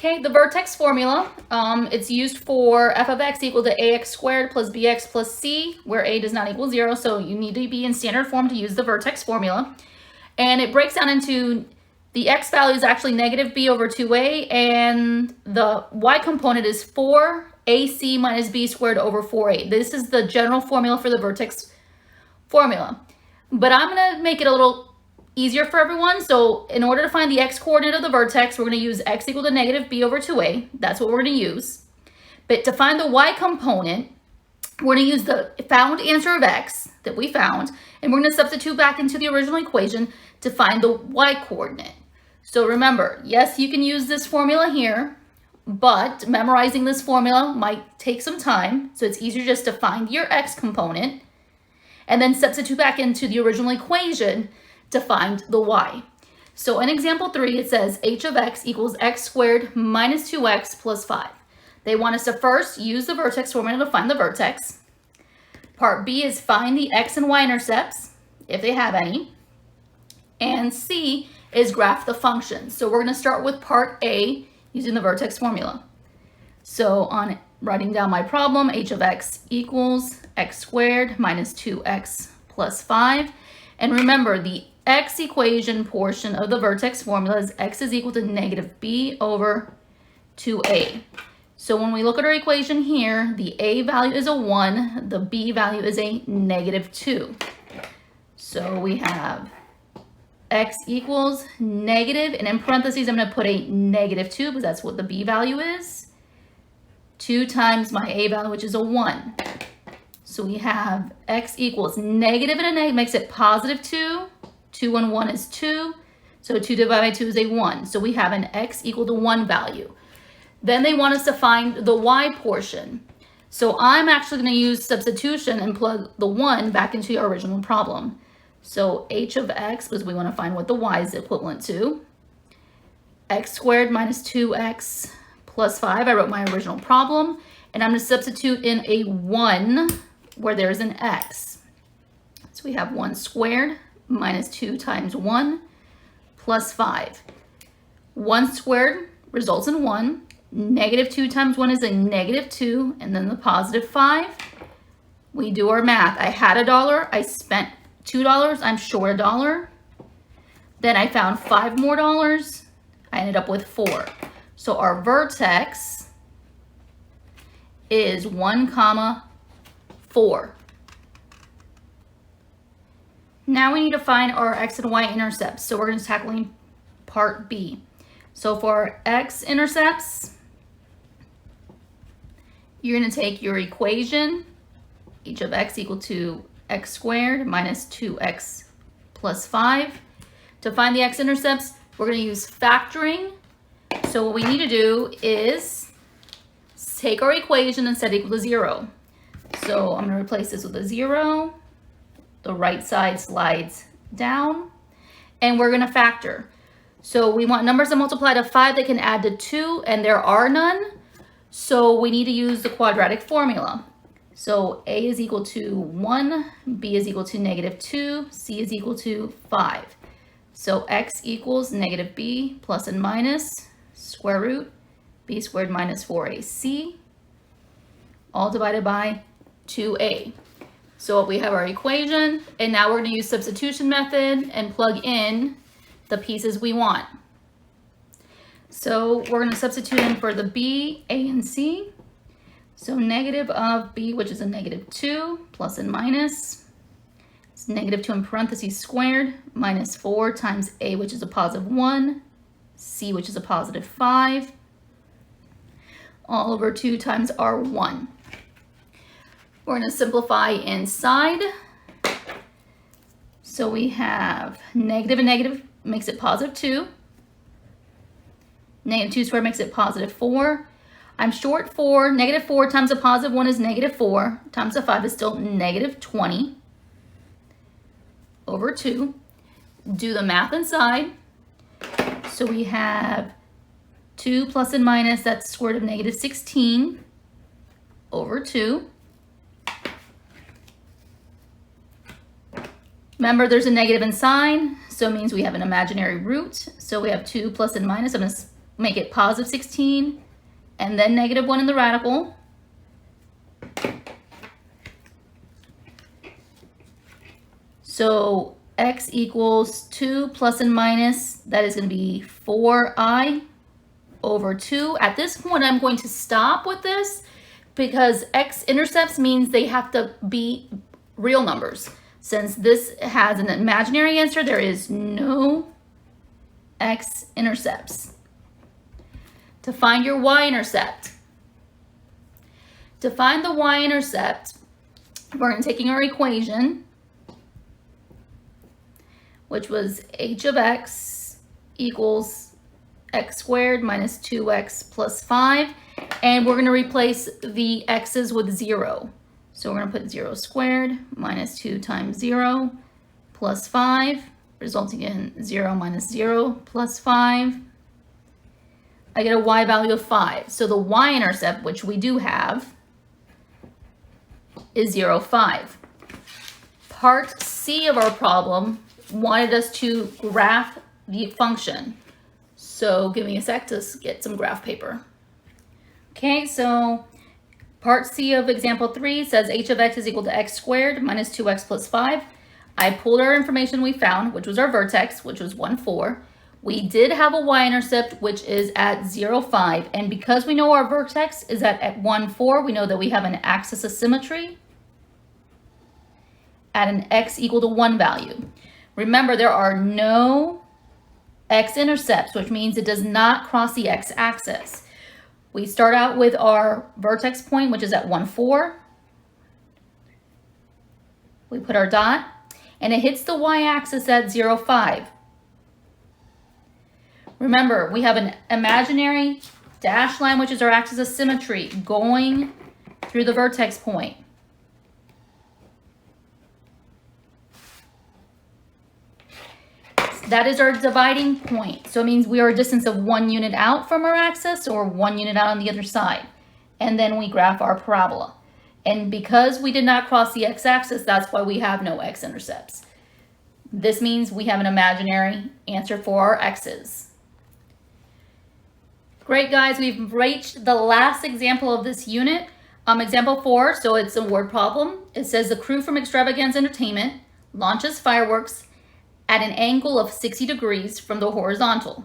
Okay, the vertex formula, it's used for f of x equal to ax squared plus bx plus c, where a does not equal 0, so you need to be in standard form to use the vertex formula. And it breaks down into the x value is actually negative b over 2a, and the y component is 4ac minus b squared over 4a. This is the general formula for the vertex formula. But I'm going to make it a little easier for everyone. So in order to find the x coordinate of the vertex, we're going to use x equal to negative b over 2a. That's what we're going to use. But to find the y component, we're going to use the found answer of x that we found, and we're going to substitute back into the original equation to find the y coordinate. So remember, yes, you can use this formula here, but memorizing this formula might take some time. So it's easier just to find your x component and then substitute back into the original equation to find the y. So in example 3, it says h of x equals x squared minus 2x plus 5. They want us to first use the vertex formula to find the vertex. Part B is find the x and y intercepts, if they have any. And C is graph the function. So we're going to start with part A using the vertex formula. So on writing down my problem, h of x equals x squared minus 2x plus 5. And remember, the x equation portion of the vertex formula is x is equal to negative b over 2a. So when we look at our equation here, the a value is a 1, the b value is a negative 2. So we have x equals negative, and in parentheses I'm going to put a negative 2 because that's what the b value is, 2 times my a value, which is a 1. So we have x equals negative and a negative makes it positive 2. 2 and 1 is 2. So 2 divided by 2 is a 1. So we have an x equal to 1 value. Then they want us to find the y portion. So I'm actually going to use substitution and plug the 1 back into your original problem. So h of x, because we want to find what the y is equivalent to, x squared minus 2x plus 5. I wrote my original problem. And I'm going to substitute in a 1 where there's an x. So we have 1 squared minus 2 times 1 plus 5. 1 squared results in 1. Negative 2 times 1 is a negative 2, and then the positive 5. We do our math. I had $1. I spent $2. I'm short $1. Then I found $5 more. I ended up with 4. So our vertex is 1, 4. Now we need to find our x and y intercepts. So we're going to tackle part B. So for our x-intercepts, you're going to take your equation, h of x equal to x squared minus 2x plus 5. To find the x-intercepts, we're going to use factoring. So what we need to do is take our equation and set it equal to 0. So I'm going to replace this with a 0. The right side slides down, and we're going to factor. So we want numbers that multiply to 5 that can add to 2, and there are none. So we need to use the quadratic formula. So a is equal to 1, b is equal to negative 2, c is equal to 5. So x equals negative b plus and minus square root b squared minus 4ac, all divided by 2a. So we have our equation, and now we're going to use substitution method and plug in the pieces we want. So we're going to substitute in for the b, a, and c. So negative of b, which is a negative 2, plus and minus. It's negative 2 in parentheses squared, minus 4 times a, which is a positive 1, c, which is a positive 5, all over 2 times r1. We're going to simplify inside. So we have negative and negative makes it positive 2. Negative 2 squared makes it positive 4. I'm short 4. Negative 4 times a positive 1 is negative 4. Times a 5 is still negative 20 over 2. Do the math inside. So we have 2 plus and minus, that's square root of negative 16 over 2. Remember, there's a negative in sign, so it means we have an imaginary root. So we have 2 plus and minus. I'm going to make it positive 16, and then negative 1 in the radical. So x equals 2 plus and minus, that is going to be 4i over 2. At this point, I'm going to stop with this because x-intercepts means they have to be real numbers. Since this has an imaginary answer, there is no x-intercepts. To find your y-intercept. To find the y-intercept, we're going to take our equation, which was h of x equals x squared minus 2x plus 5. And we're going to replace the x's with 0. So we're going to put 0 squared minus 2 times 0 plus 5, resulting in 0 minus 0 plus 5. I get a y value of 5. So the y-intercept, which we do have, is 0, 5. Part C of our problem wanted us to graph the function. So give me a sec to get some graph paper. Okay, so part C of example 3 says h of x is equal to x squared minus 2x plus 5. I pulled our information we found, which was our vertex, which was 1, 4. We did have a y-intercept, which is at 0, 5. And because we know our vertex is at 1, 4, we know that we have an axis of symmetry at an x equal to 1 value. Remember, there are no x-intercepts, which means it does not cross the x-axis. We start out with our vertex point, which is at 1, 4. We put our dot, and it hits the y-axis at 0, 5. Remember, we have an imaginary dashed line, which is our axis of symmetry, going through the vertex point. That is our dividing point. So it means we are a distance of 1 unit out from our axis or 1 unit out on the other side. And then we graph our parabola. And because we did not cross the x-axis, that's why we have no x-intercepts. This means we have an imaginary answer for our x's. Great, guys. We've reached the last example of this unit. Example 4, so it's a word problem. It says the crew from Extravaganza Entertainment launches fireworks at an angle of 60 degrees from the horizontal.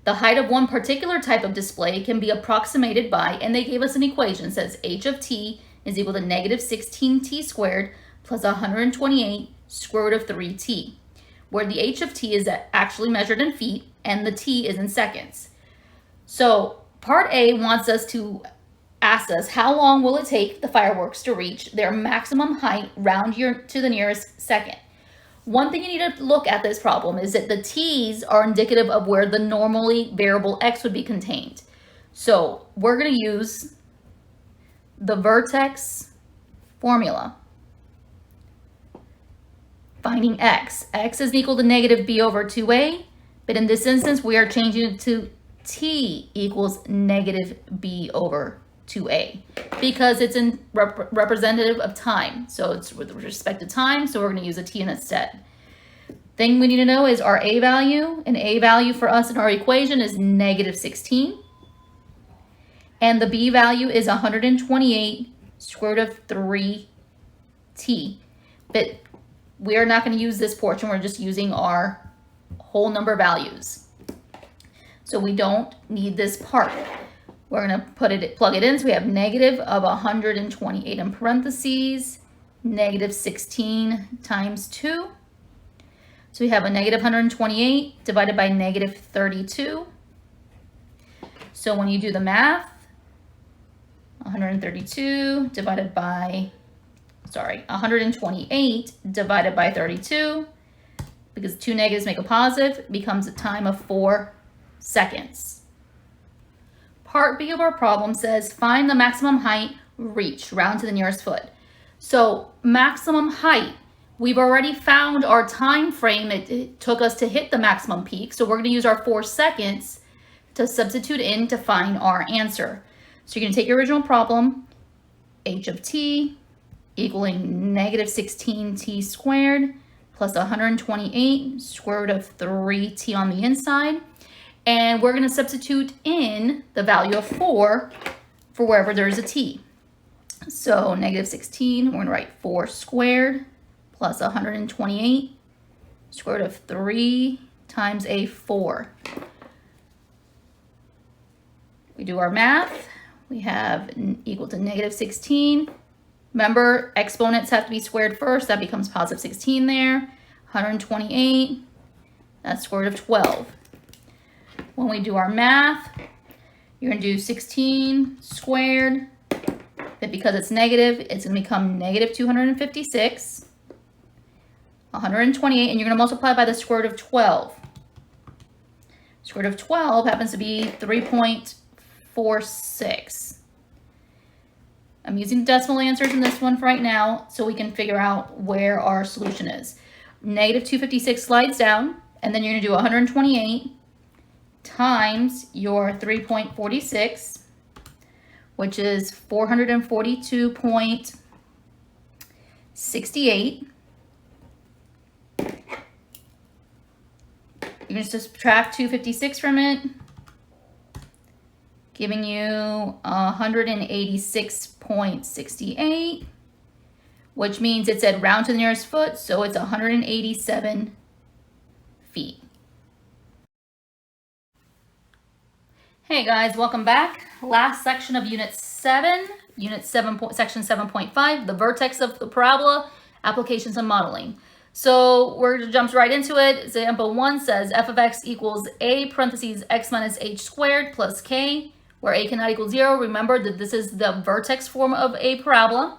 The height of one particular type of display can be approximated by, and they gave us an equation. It says h of t is equal to negative 16t squared plus 128 square root of 3t, where the h of t is actually measured in feet and the t is in seconds. So part A wants us to ask us how long will it take the fireworks to reach their maximum height round to the nearest second. One thing you need to look at this problem is that the t's are indicative of where the normally variable x would be contained. So we're going to use the Vertex formula. Finding x. X is equal to negative b over 2a, but in this instance we are changing it to t equals negative b over 2a because it's in representative of time. So it's with respect to time, so we're going to use a t instead. Thing we need to know is our a value. An a value for us in our equation is negative 16. And the b value is 128 square root of 3t. But we are not going to use this portion. We're just using our whole number values. So we don't need this part. We're going to plug it in. So we have negative of 128 in parentheses, negative 16 times 2. So we have a negative 128 divided by negative 32. So when you do the math, 132 divided by, 128 divided by 32, because 2 negatives make a positive, becomes a time of 4 seconds. Part B of our problem says find the maximum height reached round to the nearest foot. So maximum height, we've already found our time frame it took us to hit the maximum peak. So we're going to use our 4 seconds to substitute in to find our answer. So you're going to take your original problem, h of t equaling negative 16t squared plus 128 square root of 3t on the inside. And we're going to substitute in the value of 4 for wherever there's a t. So negative 16, we're going to write 4 squared plus 128 square root of 3 times a 4. We do our math. We have equal to negative 16. Remember, exponents have to be squared first. That becomes positive 16 there. 128, that's square root of 12. When we do our math, you're going to do 16 squared. But because it's negative, it's going to become negative 256. 128, and you're going to multiply by the square root of 12. Square root of 12 happens to be 3.46. I'm using decimal answers in this one for right now so we can figure out where our solution is. Negative 256 slides down, and then you're going to do 128 times your 3.46, which is 442.68. You're going to subtract 256 from it, giving you 186.68, which means it said round to the nearest foot, so it's 187 feet. Hey guys, welcome back. Last section of Unit 7, Section 7.5, the vertex of the parabola, applications and modeling. So we're going to jump right into it. Example 1 says f of x equals a parentheses x minus h squared plus k, where a cannot equal 0. Remember that this is the vertex form of a parabola.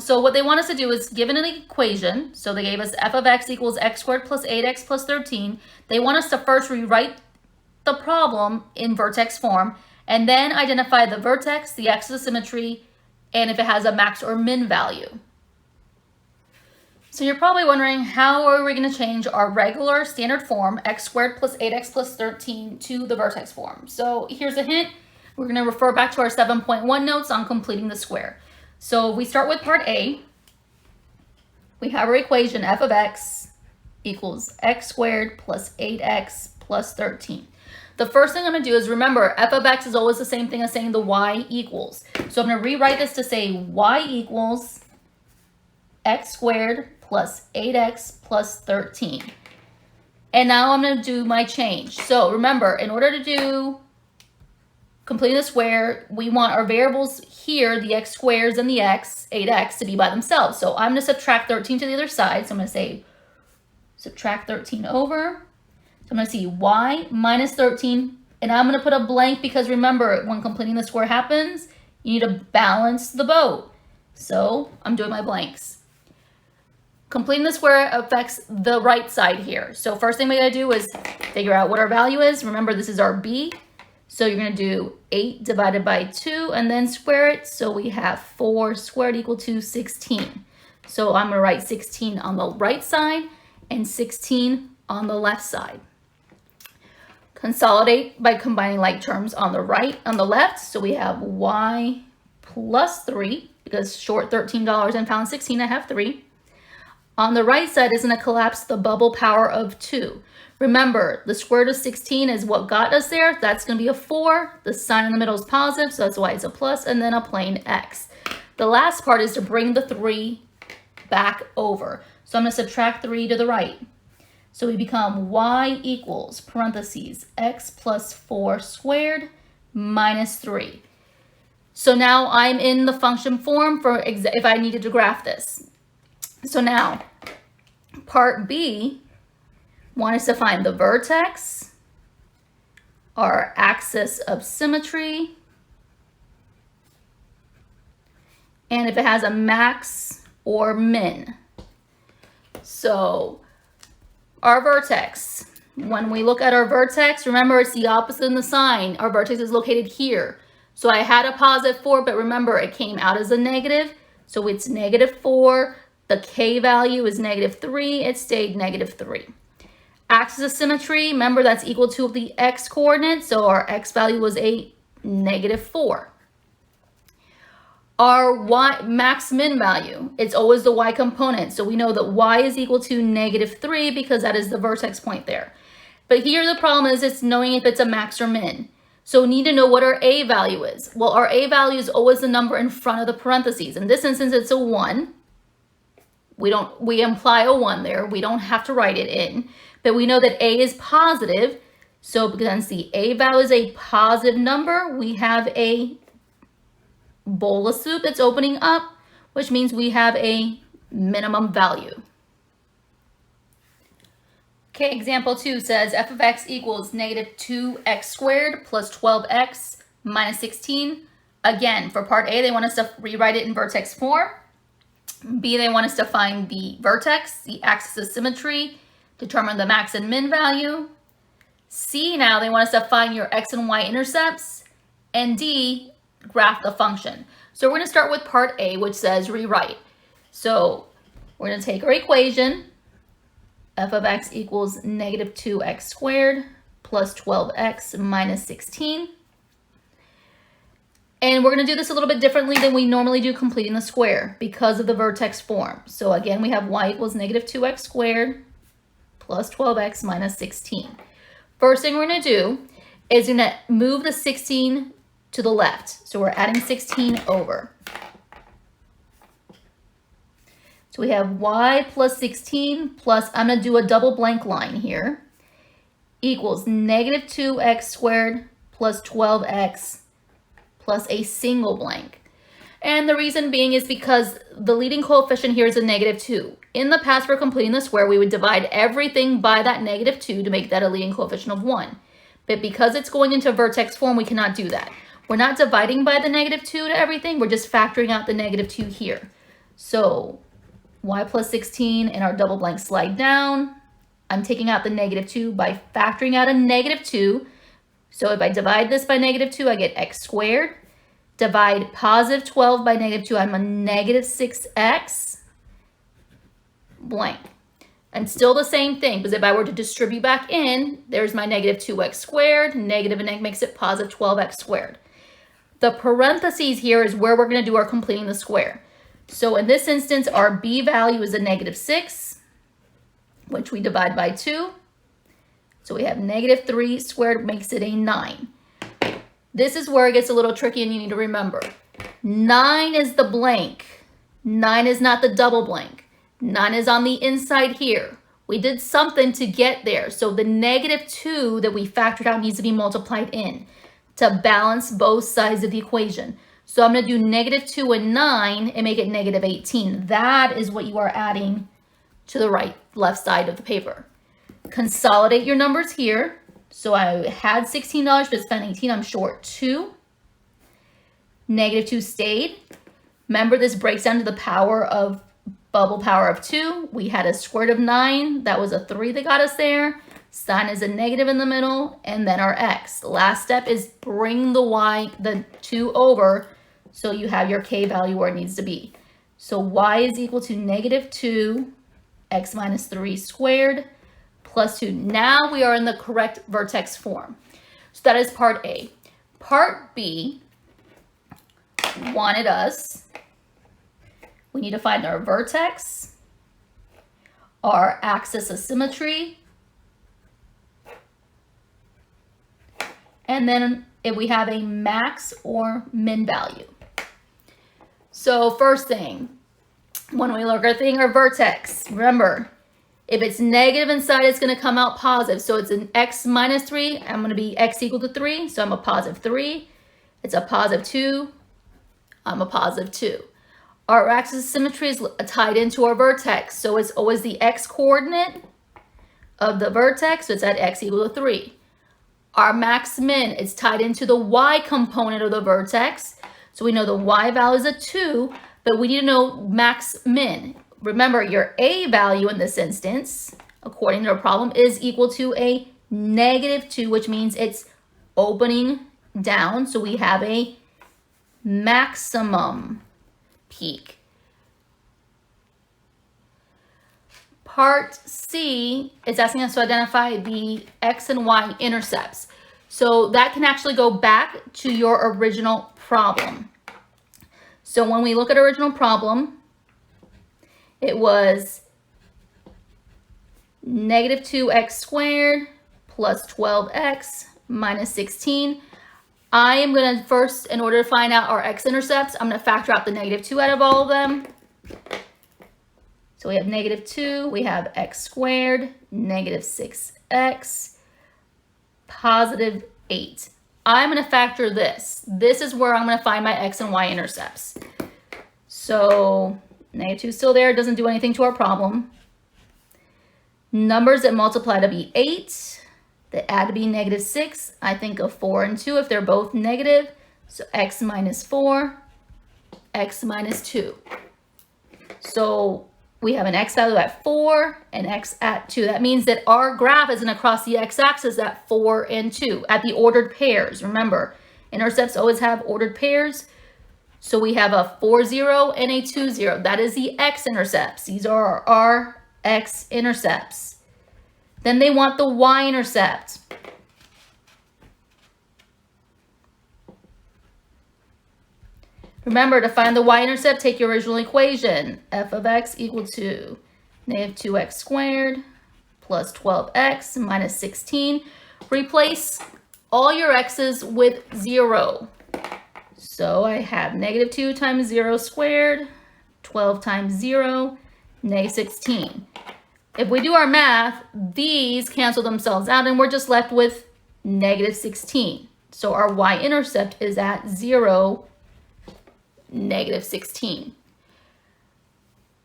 So what they want us to do is given an equation. So they gave us f of x equals x squared plus 8x plus 13. They want us to first rewrite the problem in vertex form and then identify the vertex, the axis of symmetry, and if it has a max or min value. So you're probably wondering, how are we going to change our regular standard form, x squared plus 8x plus 13, to the vertex form? So here's a hint. We're going to refer back to our 7.1 notes on completing the square. So we start with part A. We have our equation f of x equals x squared plus 8x plus 13. The first thing I'm going to do is remember, f of x is always the same thing as saying the y equals. So I'm going to rewrite this to say y equals x squared plus 8x plus 13. And now I'm going to do my change. So remember, in order to do completing the square, we want our variables here, the x squares and the x, 8x, to be by themselves. So I'm going to subtract 13 to the other side. So I'm going to say subtract 13 over. So I'm going to see y minus 13. And I'm going to put a blank because remember, when completing the square happens, you need to balance the boat. So I'm doing my blanks. Completing the square affects the right side here. So first thing we gotta do is figure out what our value is. Remember, this is our b. So you're gonna do 8 divided by 2 and then square it. So we have 4 squared equal to 16. So I'm gonna write 16 on the right side and 16 on the left side. Consolidate by combining like terms on the right, on the left. So we have y plus 3, because short $13 and found 16, I have 3. On the right side is going to collapse the bubble power of 2. Remember, the square root of 16 is what got us there. That's going to be a 4. The sign in the middle is positive, so that's why it's a plus, and then a plain x. The last part is to bring the 3 back over. So I'm going to subtract 3 to the right. So we become y equals parentheses x plus 4 squared minus 3. So now I'm in the function form for if I needed to graph this. So now, part B, want us to find the vertex, our axis of symmetry, and if it has a max or min. So our vertex, when we look at our vertex, remember it's the opposite in the sign. Our vertex is located here. So I had a positive 4, but remember it came out as a negative. So it's negative 4. The k value is negative 3. It stayed negative 3. Axis of symmetry, remember that's equal to the x coordinate. So our x value was negative 4. Our y max min value, it's always the y component. So we know that y is equal to negative 3 because that is the vertex point there. But here the problem is it's knowing if it's a max or min. So we need to know what our A value is. Well, our A value is always the number in front of the parentheses. In this instance, it's a 1. We imply a 1 there. We don't have to write it in. But we know that A is positive. So since the A value is a positive number, we have a bowl of soup that's opening up, which means we have a minimum value. Okay, example 2 says f of x equals negative 2x squared plus 12x minus 16. Again, for part A, they want us to rewrite it in vertex form. B, they want us to find the vertex, the axis of symmetry, determine the max and min value. C, now they want us to find your x and y intercepts. And D, graph the function. So we're going to start with part A, which says rewrite. So we're going to take our equation. F of x equals negative 2x squared plus 12x minus 16. And we're going to do this a little bit differently than we normally do completing the square because of the vertex form. So again, we have y equals negative 2x squared plus 12x minus 16. First thing we're going to do is going to move the 16 to the left. So we're adding 16 over. So we have y plus 16 plus, I'm going to do a double blank line here, equals negative 2x squared plus 12x plus a single blank. And the reason being is because the leading coefficient here is a negative 2. In the past, for completing the square, we would divide everything by that negative 2 to make that a leading coefficient of 1. But because it's going into vertex form, we cannot do that. We're not dividing by the negative 2 to everything. We're just factoring out the negative 2 here. So y plus 16 and our double blank slide down. I'm taking out the negative 2 by factoring out a negative 2. So if I divide this by negative 2, I get x squared. Divide positive 12 by negative 2, I'm a negative 6x blank. And still the same thing, because if I were to distribute back in, there's my negative 2x squared. Negative and makes it positive 12x squared. The parentheses here is where we're going to do our completing the square. So in this instance, our b value is a negative 6, which we divide by 2. So we have negative 3 squared makes it a 9. This is where it gets a little tricky and you need to remember. 9 is the blank. 9 is not the double blank. 9 is on the inside here. We did something to get there. So the negative 2 that we factored out needs to be multiplied in to balance both sides of the equation. So I'm going to do negative 2 and 9 and make it negative 18. That is what you are adding to the left side of the paper. Consolidate your numbers here. So I had $16 but spent 18. I'm short 2. Negative 2 stayed. Remember, this breaks down to the power of bubble power of 2. We had a square root of 9. That was a 3 that got us there. Sign is a negative in the middle. And then our x. The last step is bring the 2 over so you have your k value where it needs to be. So y is equal to negative 2 x minus 3 squared plus 2. Now we are in the correct vertex form. So that is part A. Part B wanted us, we need to find our vertex, our axis of symmetry, and then if we have a max or min value. So first thing, when we look at our vertex, remember, if it's negative inside, it's going to come out positive. So it's an x minus 3. I'm going to be x equal to 3. So I'm a positive 3. It's a positive 2. I'm a positive 2. Our axis of symmetry is tied into our vertex. So it's always the x coordinate of the vertex. So it's at x equal to 3. Our max min is tied into the y component of the vertex. So we know the y value is a 2, but we need to know max min. Remember, your a value in this instance, according to the problem, is equal to a negative 2, which means it's opening down. So we have a maximum peak. Part C is asking us to identify the X and Y intercepts. So that can actually go back to your original problem. So when we look at original problem, it was negative 2x squared plus 12x minus 16. I am going to first, in order to find out our x-intercepts, I'm going to factor out the -2 out of all of them. So we have -2, we have x squared, -6x, positive 8. I'm going to factor this. This is where I'm going to find my x and y intercepts. So -2 is still there, doesn't do anything to our problem. Numbers that multiply to be 8, that add to be -6. I think of 4 and 2 if they're both negative. So x minus 4, x minus 2. So we have an x value at 4 and x at 2. That means that our graph is going to cross the x-axis at 4 and 2 at the ordered pairs. Remember, intercepts always have ordered pairs. So we have a 4, 0 and a 2, 0. That is the x-intercepts. These are our x-intercepts. Then they want the y-intercept. Remember, to find the y-intercept, take your original equation. F of x equal to -2x squared plus 12x minus 16. Replace all your x's with 0. So I have -2 times 0 squared, 12 times 0, -16. If we do our math, these cancel themselves out and we're just left with -16. So our y-intercept is at 0, -16.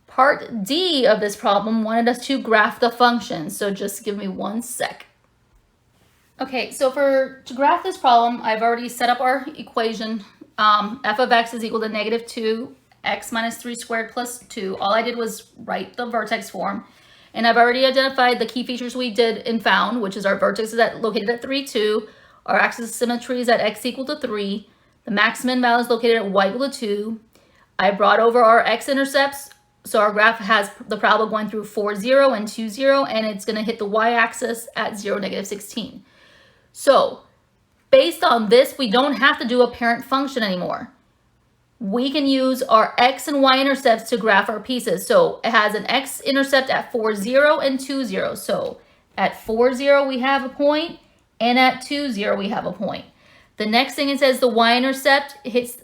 Part D of this problem wanted us to graph the function. So just give me 1 sec. Okay, so to graph this problem, I've already set up our equation. F of x is equal to -2, x minus 3 squared plus 2. All I did was write the vertex form. And I've already identified the key features we did and found, which is our vertex is located at 3, 2. Our axis of symmetry is at x equal to 3. The maximum value is located at y equal to 2. I brought over our x-intercepts. So our graph has the parabola going through 4, 0 and 2, 0. And it's going to hit the y-axis at 0, -16. So based on this, we don't have to do a parent function anymore. We can use our x and y intercepts to graph our pieces. So it has an x-intercept at 4, 0 and 2, 0. So at 4, 0, we have a point, and at 2, 0, we have a point. The next thing it says the y-intercept hits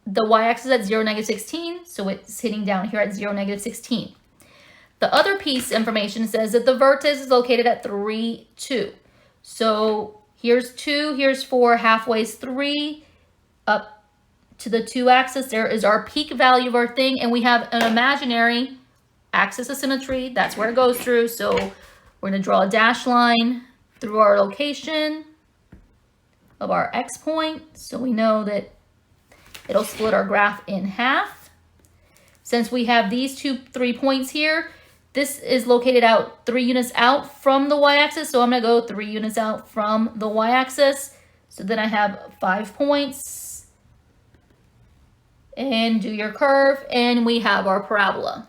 the y-axis at 0, -16. So it's hitting down here at 0, -16. The other piece information says that the vertex is located at 3, 2. So here's 2, here's 4, halfway's 3, up to the 2 axis, there is our peak value of our thing, and we have an imaginary axis of symmetry. That's where it goes through. So we're going to draw a dashed line through our location of our x point. So we know that it'll split our graph in half. Since we have these 3 points here, this is located out 3 units out from the y-axis. So I'm going to go 3 units out from the y-axis. So then I have 5 points. And do your curve, and we have our parabola.